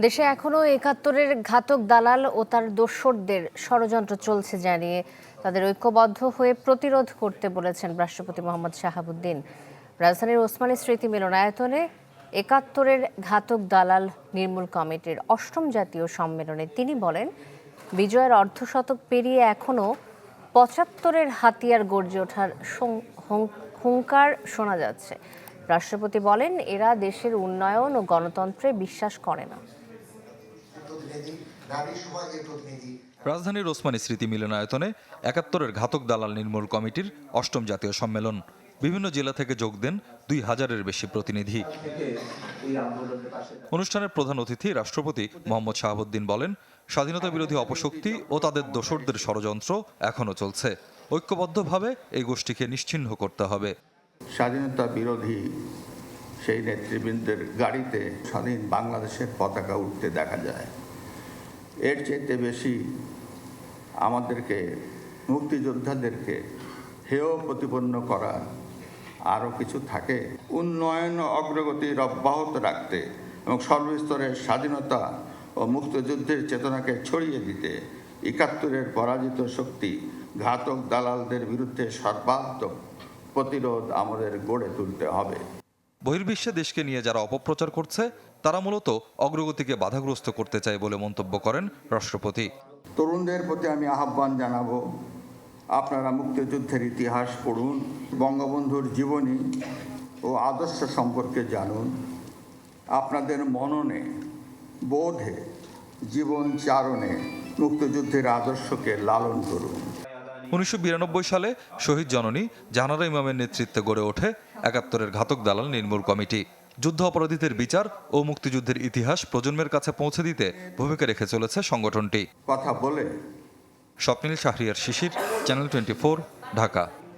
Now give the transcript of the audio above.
দেশে এখনো ৭১-এর ঘাতক দালাল ও তার দোসরদের ষড়যন্ত্র চলছে জানিয়ে তাদের ঐক্যবদ্ধ হয়ে প্রতিরোধ করতে বলেছেন রাষ্ট্রপতি মোহাম্মদ শাহাবুদ্দিন। রাজধানীর ওসমানী স্মৃতি মিলনায়তনে ৭১-এর ঘাতক দালাল নির্মূল কমিটির ৮ম জাতীয় সম্মেলনে তিনি বলেন, বিজয়ের অর্ধশতক পেরিয়ে এখনো ৭৫-এর হাতিয়ার গর্জে ওঠার হুঙ্কার শোনা যাচ্ছে। রাষ্ট্রপতি বলেন, এরা দেশের উন্নয়ন ও গণতন্ত্রে বিশ্বাস করে না। রাজধানীর ওসমানী স্মৃতি মিলনায়তনে ৭১-এর ঘাতক দালাল নির্মূল কমিটির ৮ম জাতীয় সম্মেলন। বিভিন্ন জেলা থেকে যোগ দেন ২,০০০-এর বেশি প্রতিনিধি। অনুষ্ঠানের প্রধান অতিথি রাষ্ট্রপতি মোহাম্মদ শাহাবুদ্দিন বলেন, স্বাধীনতা বিরোধী অপশক্তি ও তাদের দোসরদের ষড়যন্ত্র এখনও চলছে। ঐক্যবদ্ধভাবে এই গোষ্ঠীকে নিশ্চিহ্ন করতে হবে। স্বাধীনতা বিরোধী সেই নেতৃবৃন্দের গাড়িতে স্বাধীন বাংলাদেশের পতাকা উঠতে দেখা যায়। এর চেয়ে বেশি আমাদেরকে মুক্তিযোদ্ধাদেরকে হেয় প্রতিপন্ন করা আরও কিছু থাকে? উন্নয়ন অগ্রগতির অব্যাহত রাখতে এবং সর্বস্তরের স্বাধীনতা ও মুক্তিযুদ্ধের চেতনাকে ছড়িয়ে দিতে ৭১-এর পরাজিত শক্তি ঘাতক দালালদের বিরুদ্ধে সর্বাত্মক প্রতিরোধ আমাদের গড়ে তুলতে হবে। বহির্বিশ্বে দেশকে নিয়ে যারা অপপ্রচার করছে তারা মূলত অগ্রগতিকে বাধাগ্রস্ত করতে চায় বলে মন্তব্য করেন রাষ্ট্রপতি। তরুণদের প্রতি আমি আহ্বান জানাবো, আপনারা মুক্তিযুদ্ধের ইতিহাস পড়ুন, বঙ্গবন্ধুর জীবনী ও আদর্শ সম্পর্কে জানুন, আপনাদের মননে বোধে জীবন চারণে মুক্তিযুদ্ধের আদর্শকে লালন করুন। ১৯৯২ সালে শহীদ জননী জাহানারা ইমামের নেতৃত্বে গড়ে ওঠে ৭১-এর ঘাতক দালাল নির্মূল কমিটি। যুদ্ধ অপরাধীদের বিচার ও মুক্তিযুদ্ধের ইতিহাস প্রজন্মের কাছে পৌঁছে দিতে ভূমিকা রেখে চলেছে সংগঠনটি। কথা বলে স্বপ্নিল শাহরিয়ার শিশির, চ্যানেল 24, ঢাকা।